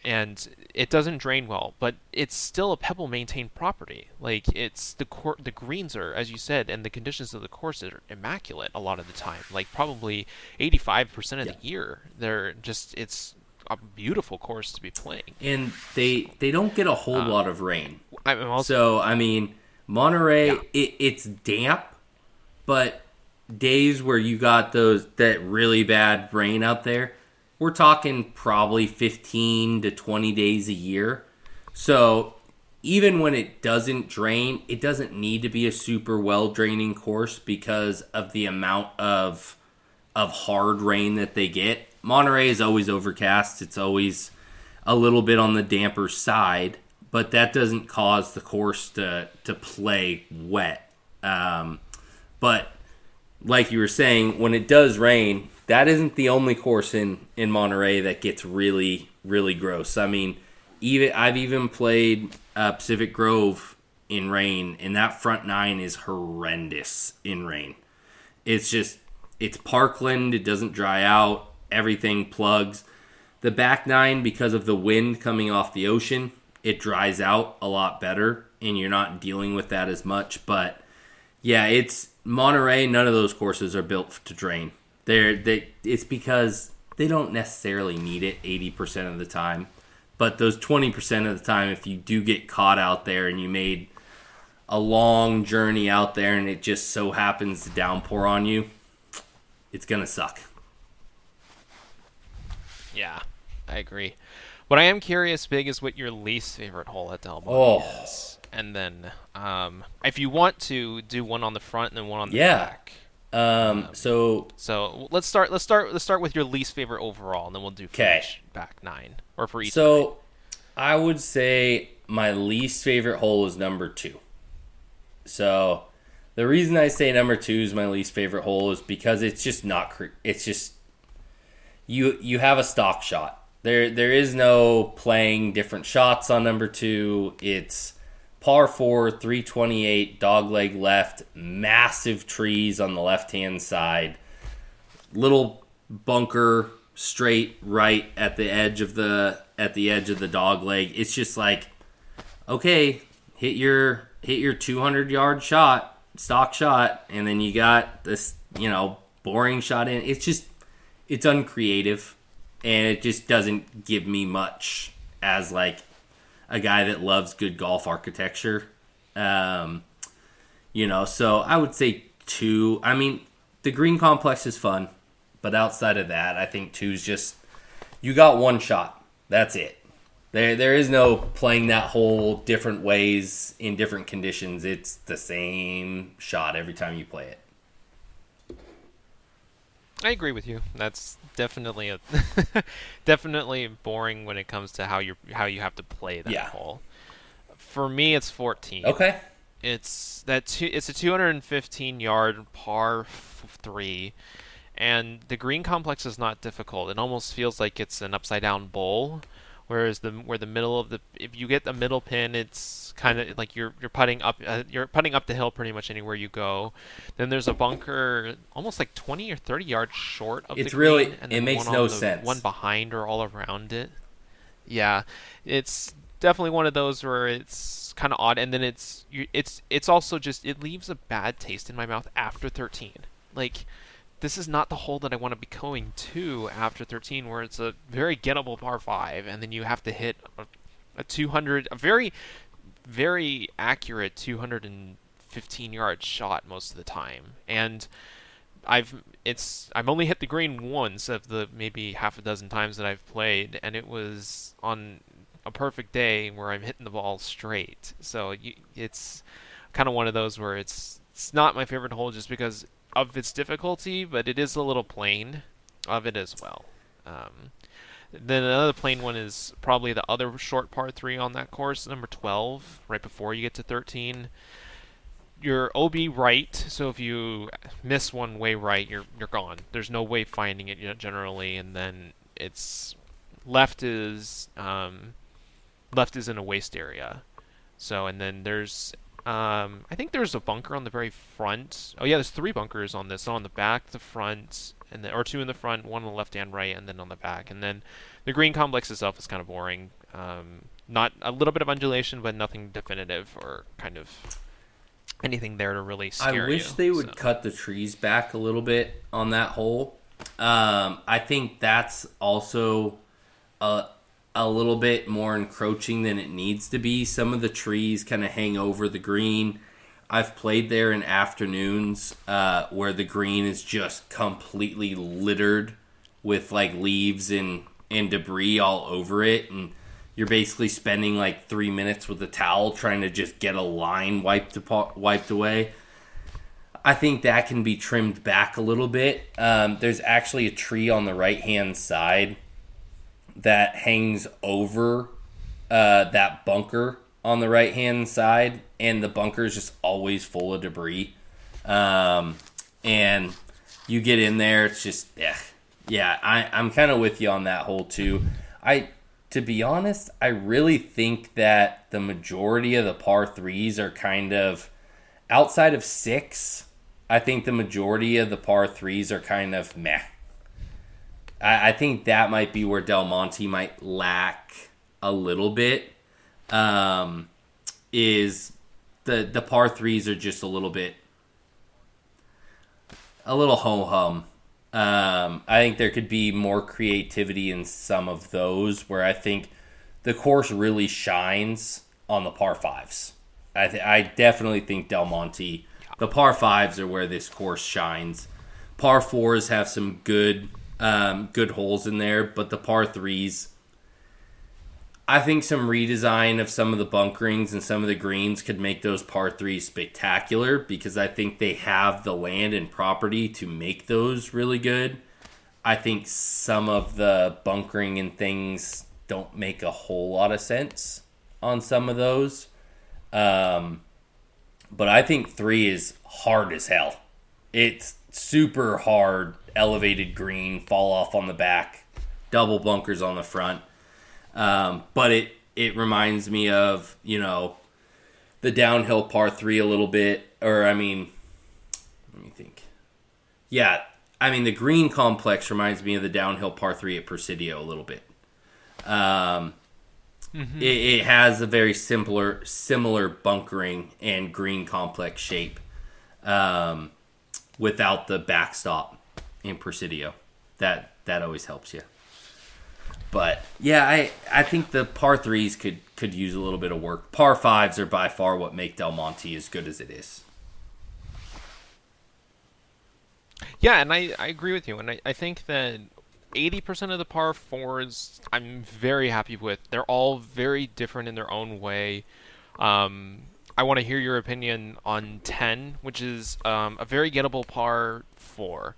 And it doesn't drain well, but it's still a Pebble maintained property. Like, it's the greens are, as you said, and the conditions of the course are immaculate a lot of the time. Like, probably 85% of the year, it's a beautiful course to be playing. And they don't get a whole lot of rain. I mean, Monterey, it's damp, but days where you got that really bad rain out there, we're talking probably 15 to 20 days a year. So even when it doesn't drain, it doesn't need to be a super well draining course because of the amount of hard rain that they get. Monterey is always overcast. It's always a little bit on the damper side, but that doesn't cause the course to play wet. But like you were saying, when it does rain, that isn't the only course in Monterey that gets really, really gross. I mean, I've even played Pacific Grove in rain, and that front 9 is horrendous in rain. It's parkland. It doesn't dry out. Everything plugs. The back 9, because of the wind coming off the ocean, it dries out a lot better, and you're not dealing with that as much. But yeah, it's Monterey. None of those courses are built to drain. It's because they don't necessarily need it 80% of the time. But those 20% of the time, if you do get caught out there and you made a long journey out there and it just so happens to downpour on you, it's going to suck. Yeah, I agree. What I am curious, Big, is what your least favorite hole at Del Monte is. And then if you want to do one on the front and then one on the back. So let's start with your least favorite overall, and then we'll do finish back 9 or for each. So I would say my least favorite hole is number 2. So the reason I say number 2 is my least favorite hole is because it's just not. It's just you have a stock shot. There is no playing different shots on number 2. It's par 4, 328, dogleg left, massive trees on the left-hand side, little bunker straight right at the edge of the dogleg. It's just like, okay, hit your 200-yard shot, stock shot, and then you got this, boring shot in. It's uncreative, and it just doesn't give me much as like a guy that loves good golf architecture. So I would say 2. I mean, the green complex is fun, but outside of that, I think 2's just, you got one shot. That's it. There is no playing that hole different ways in different conditions. It's the same shot every time you play it. I agree with you. That's definitely definitely boring when it comes to how you have to play that hole. For me, it's 14. Okay. It's a 215-yard par 3, and the green complex is not difficult. It almost feels like it's an upside down bowl, Whereas where the middle of if you get the middle pin, it's kind of like you're putting up the hill pretty much anywhere you go. Then there's a bunker almost like 20 or 30 yards short of It's the green, really and it then makes one no on the sense. one behind or all around it. Yeah, it's definitely one of those where it's kind of odd, and then it's also just it leaves a bad taste in my mouth after 13. Like, this is not the hole that I want to be going to after 13, where it's a very gettable par 5, and then you have to hit a 200, a very, very accurate 215 yard shot most of the time. And I've only hit the green once of the maybe half a dozen times that I've played, and it was on a perfect day where I'm hitting the ball straight. So it's kind of one of those where it's not my favorite hole just because of its difficulty, but it is a little plain of it as well. Then another plain one is probably the other short par 3 on that course, number 12, right before you get to 13. You're OB right, so if you miss one way right, you're gone. There's no way finding it generally, and then it's left is in a waste area. So, and then there's I think there's a bunker on the very front. Oh yeah, there's 3 bunkers on this. On the back, the front, and then, or 2 in the front, 1 on the left and right, and then on the back. And then the green complex itself is kind of boring. Not a little bit of undulation, but nothing definitive or kind of anything there to really scare you. I wish they would cut the trees back a little bit on that hole. I think that's also a little bit more encroaching than it needs to be. Some of the trees kind of hang over the green. I've played there in afternoons where the green is just completely littered with like leaves and debris all over it, and you're basically spending like 3 minutes with a towel trying to just get a line wiped away. I think that can be trimmed back a little bit. There's actually a tree on the right-hand side that hangs over that bunker on the right-hand side, and the bunker is just always full of debris. And you get in there, it's just, yeah, I'm kind of with you on that hole too. To be honest, I really think that the majority of the par 3s are kind of, outside of 6, I think the majority of the par 3s are kind of meh. I think that might be where Del Monte might lack a little bit. Is the par 3s are just a little ho-hum. I think there could be more creativity in some of those, where I think the course really shines on the par 5s. I definitely think Del Monte, the par 5s are where this course shines. Par 4s have some good holes in there, but the par 3s, I think some redesign of some of the bunkerings and some of the greens could make those par 3s spectacular, because I think they have the land and property to make those really good. I think some of the bunkering and things don't make a whole lot of sense on some of those. But I think 3 is hard as hell. It's super hard, elevated green, fall off on the back, double bunkers on the front. But it reminds me of, the downhill par 3 a little bit. Or, let me think. Yeah, the green complex reminds me of the downhill par 3 at Presidio a little bit. It has a very similar bunkering and green complex shape without the backstop in Presidio. That always helps you. But yeah, I think the par 3s could use a little bit of work. Par 5s are by far what make Del Monte as good as it is. Yeah, and I agree with you, and I think that 80% of the par 4s I'm very happy with. They're all very different in their own way. I want to hear your opinion on 10, which is a very gettable par 4.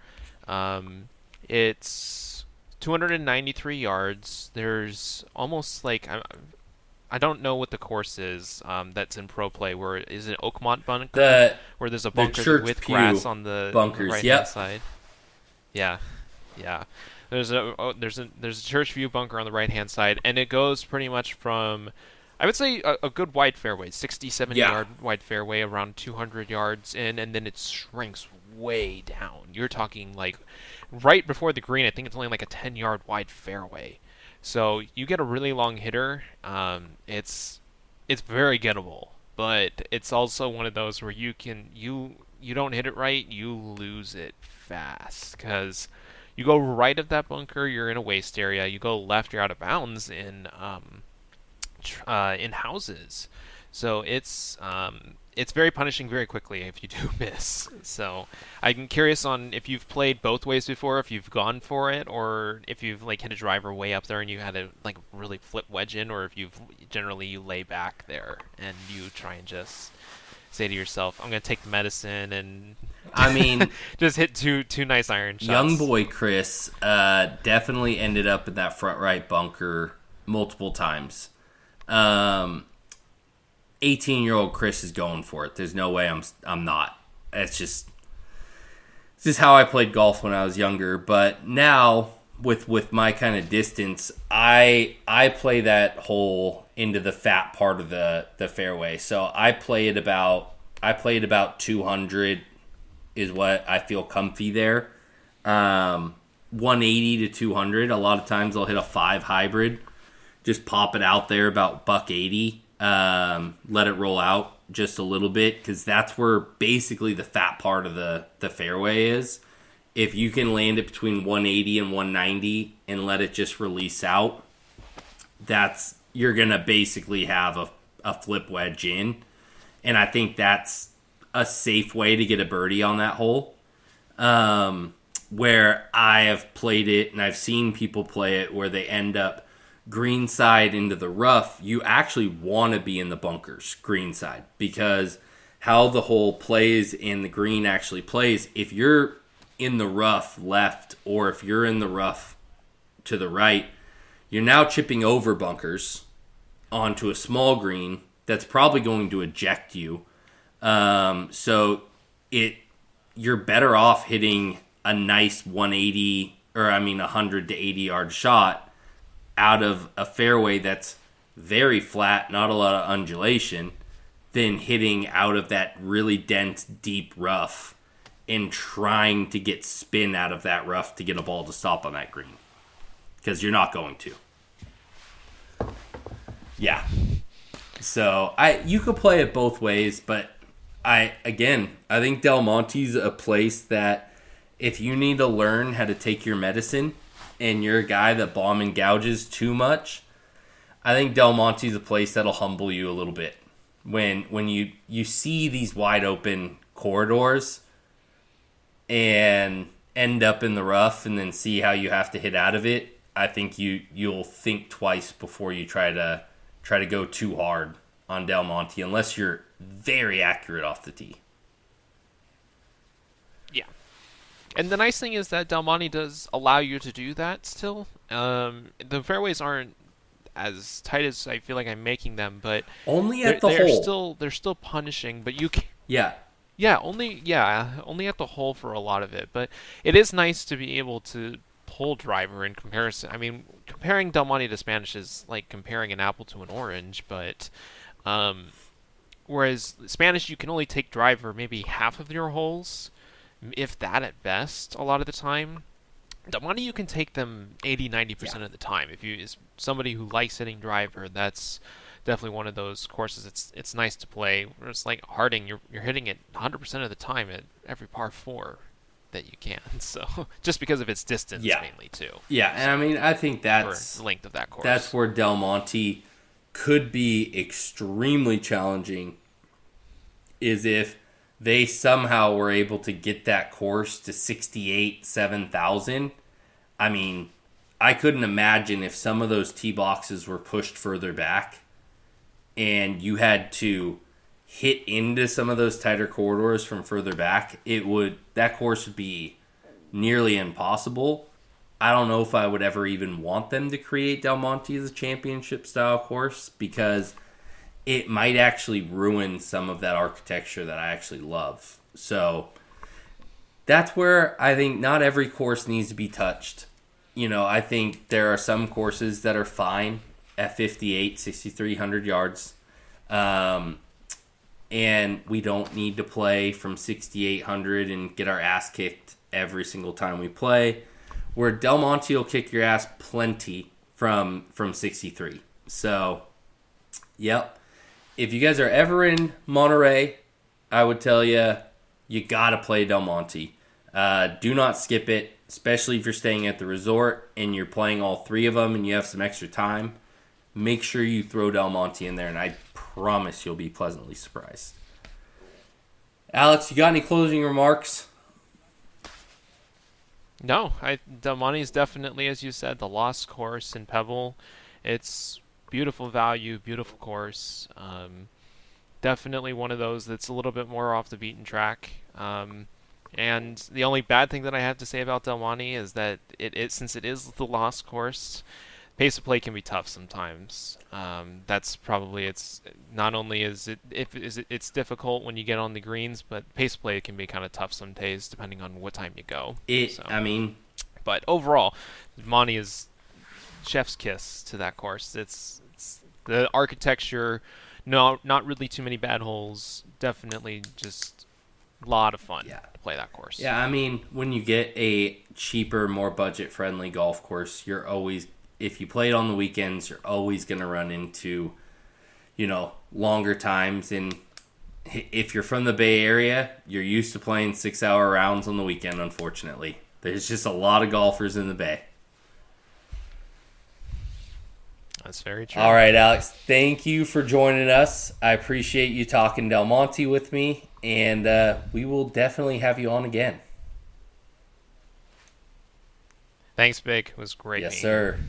It's 293 yards. There's almost like I don't know what the course is that's in pro play. Where is it Oakmont bunker? Where there's a bunker with grass on the bunkers, right hand side. Yeah. There's a church view bunker on the right hand side, and it goes pretty much from, I would say, a good wide fairway, 60, 70 Yeah. yard wide fairway, around 200 yards in, and then it shrinks way down. You're talking like right before the green. I think it's only like a 10-yard wide fairway. So you get a really long hitter. It's very gettable, but it's also one of those where you don't hit it right, you lose it fast because you go right of that bunker, you're in a waste area. You go left, you're out of bounds in houses. So it's very punishing very quickly if you do miss. So I'm curious on if you've played both ways before, if you've gone for it, or if you've like hit a driver way up there and you had to like really flip wedge in, or if you've generally you lay back there and you try and just say to yourself, I'm gonna take the medicine and I mean, just hit two nice iron shots. young boy Chris definitely ended up in that front right bunker multiple times. 18-year-old Chris is going for it. There's no way I'm not. It's just how I played golf when I was younger. But now with my kind of distance, I play that hole into the fat part of the fairway. So I play it about 200 is what I feel comfy there. 180 to 200. A lot of times I'll hit a 5 hybrid. Just pop it out there about $180. Let it roll out just a little bit because that's where basically the fat part of the fairway is. If you can land it between 180 and 190 and let it just release out, you're going to basically have a flip wedge in. And I think that's a safe way to get a birdie on that hole. Where I have played it and I've seen people play it where they end up green side into the rough, you actually want to be in the bunkers green side because how the hole plays and the green actually plays, if you're in the rough left or if you're in the rough to the right, you're now chipping over bunkers onto a small green that's probably going to eject you. So you're better off hitting a nice 100 to 80 yard shot out of a fairway that's very flat, not a lot of undulation, than hitting out of that really dense, deep rough and trying to get spin out of that rough to get a ball to stop on that green. Because you're not going to. Yeah. So you could play it both ways, but I think Del Monte's a place that if you need to learn how to take your medicine and you're a guy that bomb and gouges too much, I think Del Monte's a place that'll humble you a little bit. When you see these wide open corridors and end up in the rough and then see how you have to hit out of it, I think you'll think twice before you try to go too hard on Del Monte unless you're very accurate off the tee. Yeah. And the nice thing is that Del Monte does allow you to do that still. The fairways aren't as tight as I feel like I'm making them, but only at the hole. They're still punishing, but you can. Yeah, only at the hole for a lot of it. But it is nice to be able to pull driver in comparison. I mean, comparing Del Monte to Spanish is like comparing an apple to an orange, but whereas Spanish you can only take driver maybe half of your holes, if that at best, a lot of the time. Del Monte you can take them 80-90% of the time. If you is somebody who likes hitting driver, that's definitely one of those courses. It's nice to play. It's like Harding, you're hitting it 100% of the time at every par 4 that you can. So just because of its distance mainly too. Yeah, and I mean I think that's the length of that course. That's where Del Monte could be extremely challenging. Is if they somehow were able to get that course to 7,000. I mean, I couldn't imagine if some of those tee boxes were pushed further back and you had to hit into some of those tighter corridors from further back, that course would be nearly impossible. I don't know if I would ever even want them to create Del Monte as a championship style course because it might actually ruin some of that architecture that I actually love. So that's where I think not every course needs to be touched. I think there are some courses that are fine at 58, 6,300 yards. And we don't need to play from 6,800 and get our ass kicked every single time we play. Where Del Monte will kick your ass plenty from 63. So, yep. If you guys are ever in Monterey, I would tell you, you got to play Del Monte. Do not skip it, especially if you're staying at the resort and you're playing all three of them and you have some extra time. Make sure you throw Del Monte in there, and I promise you'll be pleasantly surprised. Alex, you got any closing remarks? No, Del Monte is definitely, as you said, the lost course in Pebble. It's beautiful value, beautiful course. Definitely one of those that's a little bit more off the beaten track. And the only bad thing that I have to say about Del Monte is that since it is the lost course, pace of play can be tough sometimes. That's probably it's not only it's difficult when you get on the greens, but pace of play can be kind of tough some days depending on what time you go. But overall, Monte is chef's kiss to that course. It's the architecture, not really too many bad holes. Definitely just a lot of fun to play that course. Yeah, when you get a cheaper, more budget-friendly golf course, if you play it on the weekends, you're always going to run into, longer times. And if you're from the Bay Area, you're used to playing 6-hour rounds on the weekend, unfortunately. There's just a lot of golfers in the Bay. That's very true. All right, Alex, thank you for joining us. I appreciate you talking Del Monte with me, and we will definitely have you on again. Thanks, Big. It was great. Yes, sir.